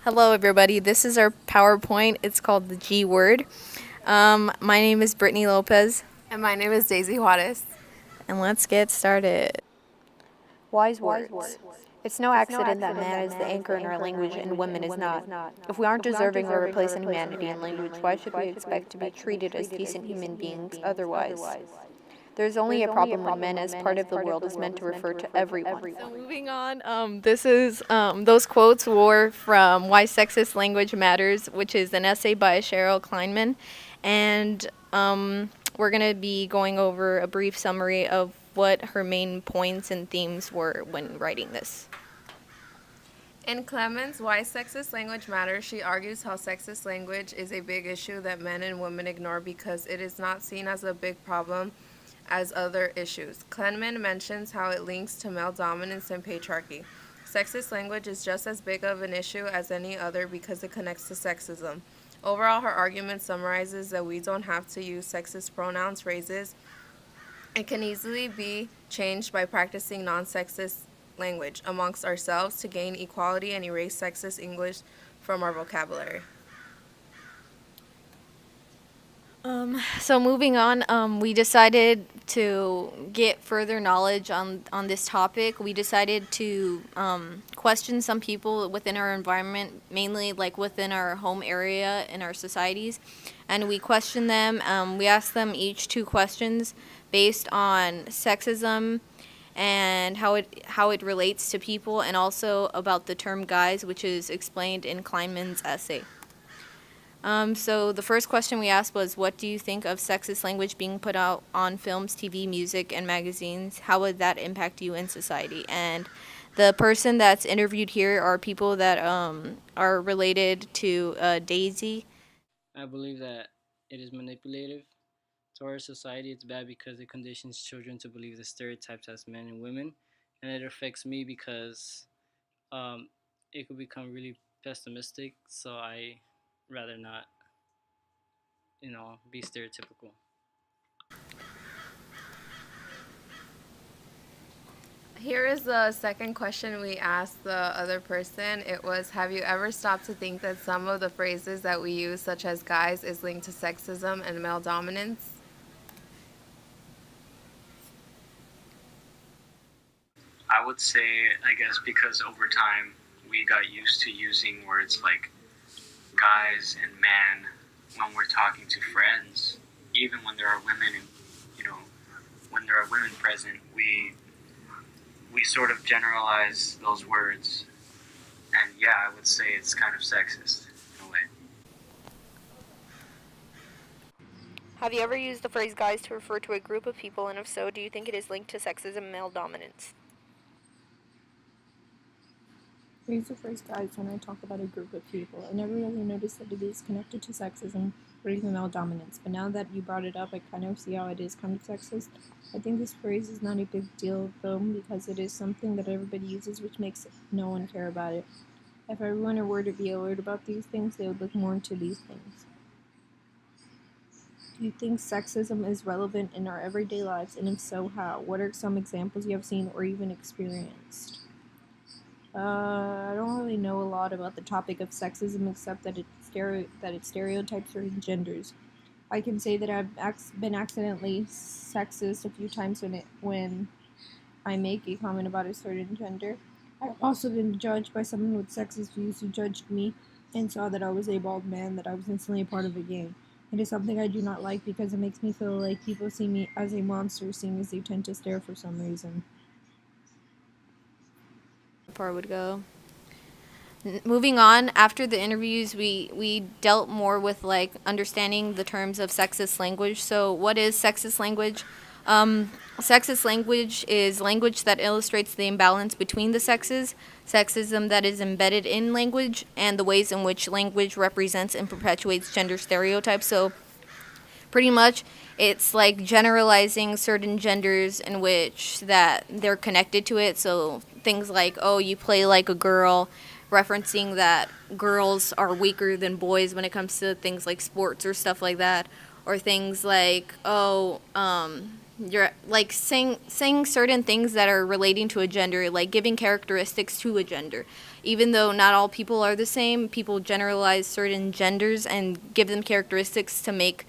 Hello, everybody. This is our PowerPoint. It's called the G word. My name is Britney Lopez, And my name is Daisy Juarez. and let's get started. Wise words. It's no accident that man is the anchor in our language and women is not. If we aren't deserving or replacing humanity in language, why should we expect to be treated as decent human beings otherwise? There's only a problem when men, as part of the world, is meant to refer to everyone. So moving on, this is those quotes were from Why Sexist Language Matters, which is an essay by Cheryl Kleinman, and we're gonna be going over a brief summary of what her main points and themes were when writing this. In Clement's Why Sexist Language Matters, she argues how sexist language is a big issue that men and women ignore because it is not seen as a big problem as other issues. Kleinman mentions how it links to male dominance and patriarchy. Sexist language is just as big of an issue as any other because it connects to sexism. Overall, her argument summarizes that we don't have to use sexist pronouns, phrases. It can easily be changed by practicing non-sexist language amongst ourselves to gain equality and erase sexist English from our vocabulary. So moving on, we decided to get further knowledge on this topic. We decided to question some people within our environment, mainly like within our home area in our societies, and we questioned them. We asked them each two questions based on sexism and how it relates to people, and also about the term guys, which is explained in Kleinman's essay. So the first question we asked was, what do you think of sexist language being put out on films, TV, music, and magazines? How would that impact you in society? And the person that's interviewed here are people that are related to Daisy. I believe that it is manipulative. To our society, it's bad because it conditions children to believe the stereotypes as men and women, and it affects me because um, it could become really pessimistic. So I rather not, be stereotypical. Here is the second question we asked the other person. It was, have you ever stopped to think that some of the phrases that we use, such as guys, is linked to sexism and male dominance? I would say, I guess, because over time we got used to using words like guys and man when we're talking to friends. Even when there are women, you know, when there are women present, we sort of generalize those words. And yeah, I would say it's kind of sexist in a way. Have you ever used the phrase guys to refer to a group of people, and if so, do you think it is linked to sexism and male dominance? I use the phrase guys when I talk about a group of people. I never really noticed that it is connected to sexism or even male dominance, but now that you brought it up, I kind of see how it is kind of sexist. I think this phrase is not a big deal, though, because it is something that everybody uses, which makes no one care about it. If everyone were to be alert about these things, they would look more into these things. Do you think sexism is relevant in our everyday lives, and if so, how? What are some examples you have seen or even experienced? I don't really know a lot about the topic of sexism except that it stereotypes certain genders. I can say that I've been accidentally sexist a few times when I make a comment about a certain gender. I've also been judged by someone with sexist views who judged me and saw that I was a bald man, that I was instantly a part of a gang. It is something I do not like because it makes me feel like people see me as a monster, seeing as they tend to stare for some reason. Part would go. Moving on, after the interviews, we dealt more with like understanding the terms of sexist language. So, what is sexist language? Sexist language is language that illustrates the imbalance between the sexes, sexism that is embedded in language, and the ways in which language represents and perpetuates gender stereotypes. So, pretty much, it's like generalizing certain genders in which that they're connected to it. So things like, oh, you play like a girl, referencing that girls are weaker than boys when it comes to things like sports or stuff like that, or things like, oh, you're like saying certain things that are relating to a gender, like giving characteristics to a gender. Even though not all people are the same, people generalize certain genders and give them characteristics to make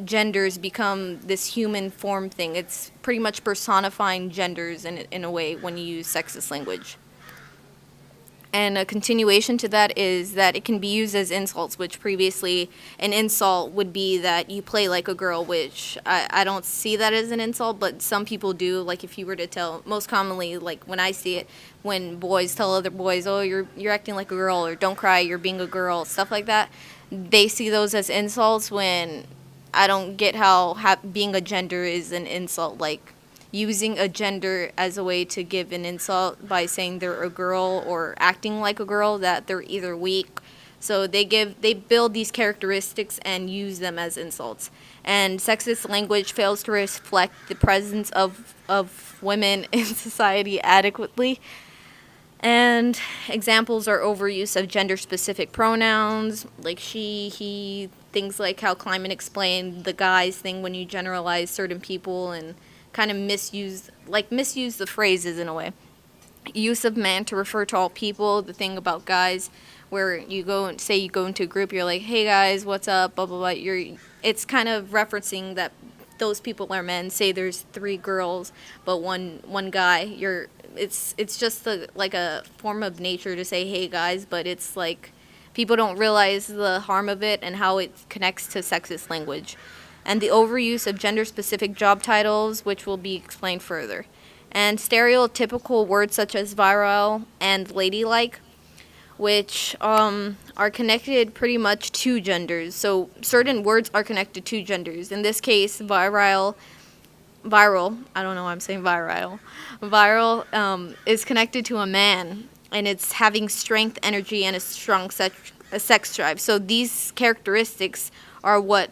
genders become this human form thing. It's pretty much personifying genders in a way when you use sexist language. And a continuation to that is that it can be used as insults, which previously an insult would be that you play like a girl, which I don't see that as an insult, but some people do. Like if you were to tell, most commonly, like when I see it, when boys tell other boys, oh, you're acting like a girl, or don't cry, you're being a girl, stuff like that, they see those as insults when I don't get how being a gender is an insult. Like using a gender as a way to give an insult by saying they're a girl or acting like a girl, that they're either weak. So they build these characteristics and use them as insults. And sexist language fails to reflect the presence of women in society adequately. And examples are overuse of gender-specific pronouns, like she, he, things like how Kleiman explained the guys thing when you generalize certain people and kind of misuse the phrases in a way. Use of man to refer to all people, the thing about guys, where you go and say you go into a group, you're like, hey guys, what's up, blah, blah, blah. It's kind of referencing that those people are men. Say there's 3 girls, but one guy. It's just like a form of nature to say, hey guys, but it's like people don't realize the harm of it and how it connects to sexist language. And the overuse of gender-specific job titles, which will be explained further. And stereotypical words such as virile and ladylike, which are connected pretty much to genders. So certain words are connected to genders. In this case, viral, I don't know why I'm saying virile. Viral is connected to a man, and it's having strength, energy, and a strong sex drive. So these characteristics are what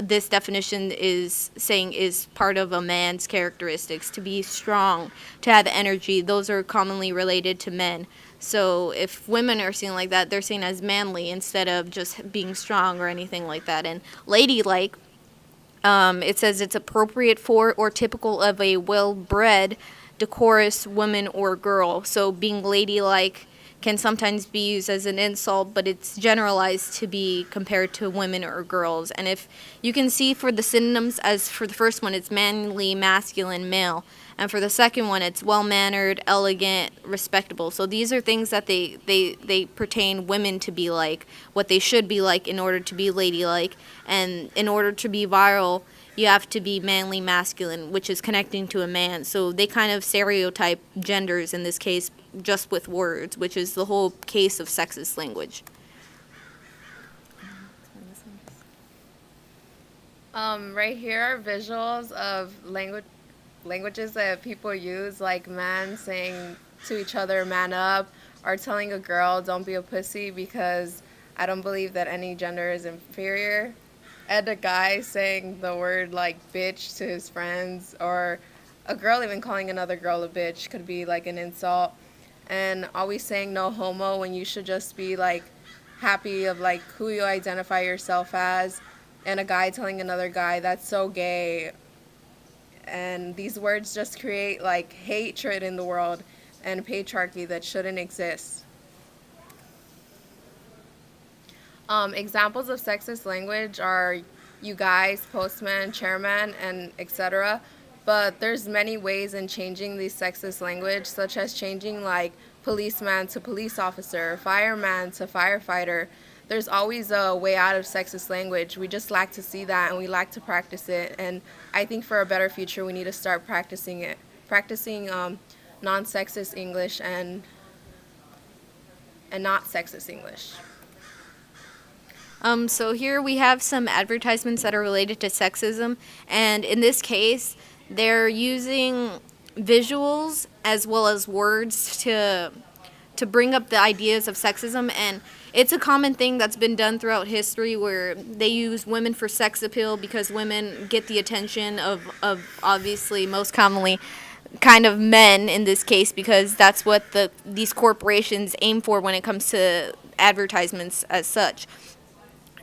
this definition is saying is part of a man's characteristics. To be strong, to have energy, those are commonly related to men. So if women are seen like that, they're seen as manly instead of just being strong or anything like that. And ladylike, it says it's appropriate for or typical of a well-bred, decorous woman or girl. So being ladylike can sometimes be used as an insult, but it's generalized to be compared to women or girls. And if you can see for the synonyms, as for the first one, it's manly, masculine, male. And for the second one, it's well-mannered, elegant, respectable. So these are things that they pertain women to be like, what they should be like in order to be ladylike. And in order to be virile, you have to be manly, masculine, which is connecting to a man. So they kind of stereotype genders in this case just with words, which is the whole case of sexist language. Right here are visuals of languages that people use, like man saying to each other, man up, or telling a girl, don't be a pussy because I don't believe that any gender is inferior. And a guy saying the word like bitch to his friends, or a girl even calling another girl a bitch could be like an insult. And always saying no homo when you should just be like happy of like who you identify yourself as. And a guy telling another guy, that's so gay. And these words just create like hatred in the world and patriarchy that shouldn't exist. Examples of sexist language are you guys, postman, chairman, and etc. But there's many ways in changing these sexist language, such as changing like policeman to police officer, fireman to firefighter. There's always a way out of sexist language. We just lack to see that, and we lack to practice it. And I think for a better future, we need to start practicing it. Practicing non-sexist English and not sexist English. So here we have some advertisements that are related to sexism, and in this case, they're using visuals as well as words to bring up the ideas of sexism. And it's a common thing that's been done throughout history where they use women for sex appeal because women get the attention of obviously most commonly kind of men in this case, because that's what these corporations aim for when it comes to advertisements as such.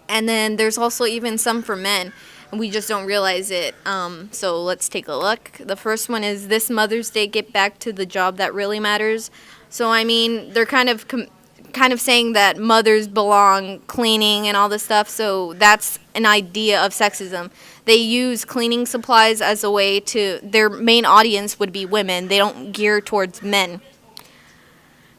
And then there's also even some for men. We just don't realize it. So let's take a look. The first one is this Mother's Day, get back to the job that really matters. So I mean, they're kind of saying that mothers belong cleaning and all this stuff. So that's an idea of sexism. They use cleaning supplies as a way to, their main audience would be women. They don't gear towards men.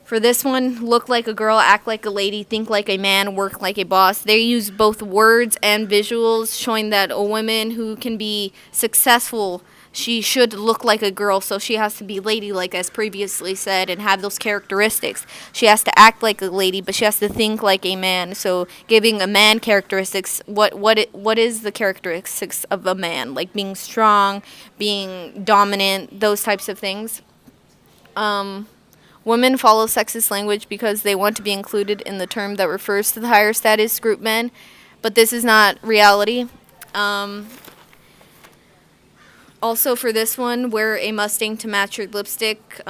For this one, look like a girl, act like a lady, think like a man, work like a boss. They use both words and visuals, showing that a woman who can be successful, she should look like a girl, so she has to be ladylike, as previously said, and have those characteristics. She has to act like a lady, but she has to think like a man. So giving a man characteristics, what is the characteristics of a man? Like being strong, being dominant, those types of things. Women follow sexist language because they want to be included in the term that refers to the higher status group men, but this is not reality. Also, for this one, wear a Mustang to match your lipstick.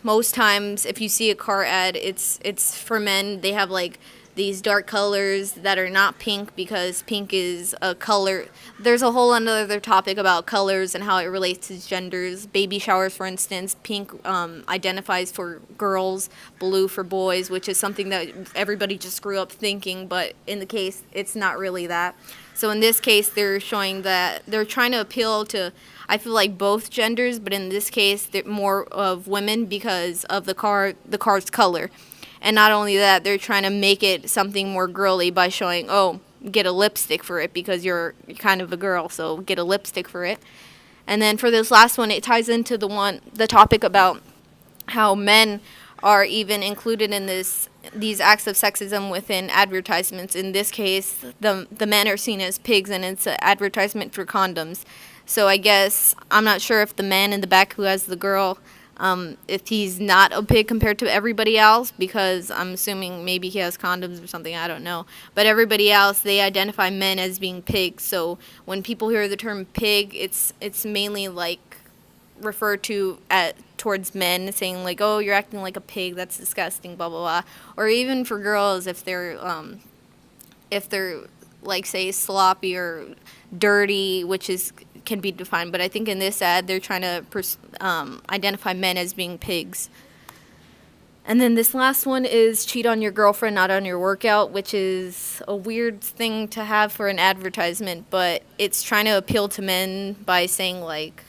Most times, if you see a car ad, it's for men. They have like these dark colors that are not pink because pink is a color. There's a whole another topic about colors and how it relates to genders. Baby showers, for instance, pink identifies for girls, blue for boys, which is something that everybody just grew up thinking, but in the case, it's not really that. So in this case, they're showing that they're trying to appeal to, I feel like, both genders, but in this case, they're more of women because of the car's color. And not only that, they're trying to make it something more girly by showing, oh, get a lipstick for it because you're kind of a girl, so get a lipstick for it. And then for this last one, it ties into the topic about how men are even included in these acts of sexism within advertisements. In this case, the men are seen as pigs, and it's an advertisement for condoms. So I guess I'm not sure if the man in the back who has the girl, if he's not a pig compared to everybody else, because I'm assuming maybe he has condoms or something, I don't know. But everybody else, they identify men as being pigs. So when people hear the term pig, it's mainly like referred to towards men, saying like, oh, you're acting like a pig, that's disgusting, blah blah blah. Or even for girls, if they're like, say, sloppy or dirty, which is can be defined. But I think in this ad, they're trying to identify men as being pigs. And then this last one is cheat on your girlfriend, not on your workout, which is a weird thing to have for an advertisement, but it's trying to appeal to men by saying, like,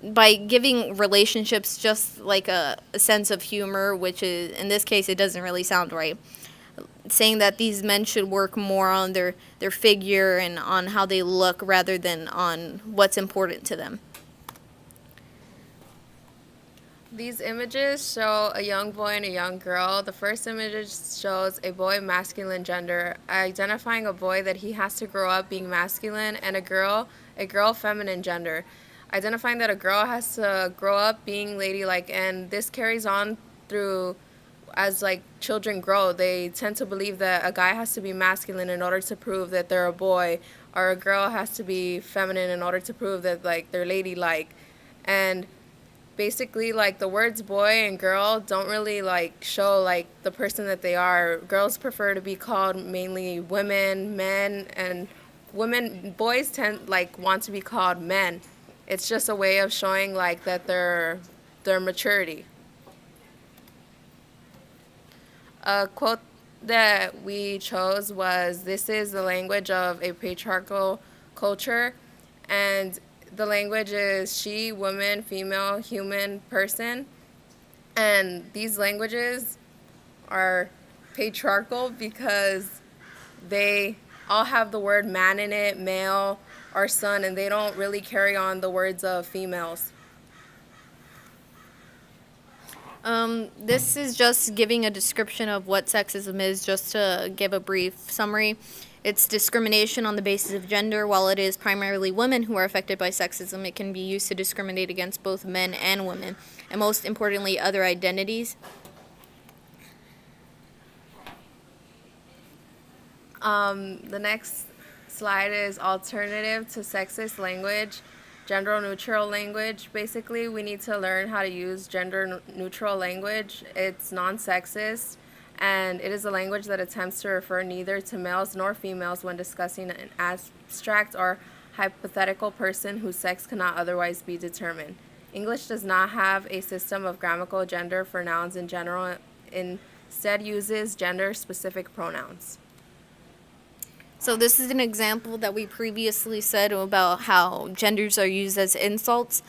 by giving relationships just like a sense of humor, which is, in this case, it doesn't really sound right. Saying that these men should work more on their figure and on how they look rather than on what's important to them. These images show a young boy and a young girl. The first image shows a boy, masculine gender, identifying a boy that he has to grow up being masculine, and a girl, feminine gender, identifying that a girl has to grow up being ladylike. And this carries on through as like children grow. They tend to believe that a guy has to be masculine in order to prove that they're a boy, or a girl has to be feminine in order to prove that like they're ladylike. And basically, like, the words boy and girl don't really like show like the person that they are. Girls prefer to be called mainly women, men, and boys tend like want to be called men. It's just a way of showing like that their maturity. A quote that we chose was, "This is the language of a patriarchal culture," and the language is she, woman, female, human, person. And these languages are patriarchal because they all have the word man in it, male or son, and they don't really carry on the words of females. This is just giving a description of what sexism is, just to give a brief summary. It's discrimination on the basis of gender. While it is primarily women who are affected by sexism, it can be used to discriminate against both men and women, and most importantly, other identities. The next slide is alternative to sexist language, gender neutral language. Basically, we need to learn how to use gender neutral language. It's non-sexist, and it is a language that attempts to refer neither to males nor females when discussing an abstract or hypothetical person whose sex cannot otherwise be determined. English does not have a system of grammatical gender for nouns in general, instead uses gender-specific pronouns. So this is an example that we previously said about how genders are used as insults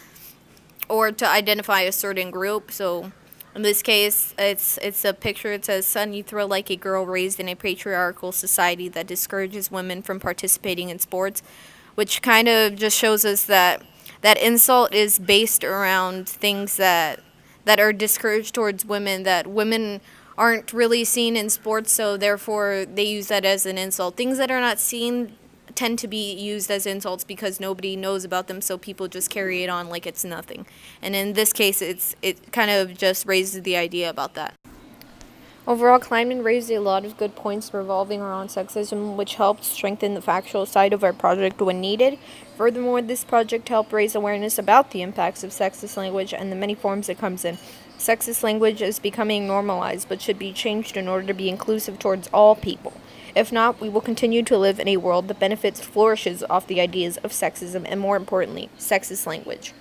or to identify a certain group. So in this case, it's a picture. It says, "Son, you throw like a girl raised in a patriarchal society that discourages women from participating in sports," which kind of just shows us that that insult is based around things that are discouraged towards women, that women aren't really seen in sports, so therefore they use that as an insult. Things that are not seen tend to be used as insults because nobody knows about them, so people just carry it on like it's nothing. And in this case, it kind of just raises the idea about that. Overall, Kleinman raised a lot of good points revolving around sexism, which helped strengthen the factual side of our project when needed. Furthermore, this project helped raise awareness about the impacts of sexist language and the many forms it comes in. Sexist language is becoming normalized, but should be changed in order to be inclusive towards all people. If not, we will continue to live in a world that flourishes off the ideas of sexism and, more importantly, sexist language.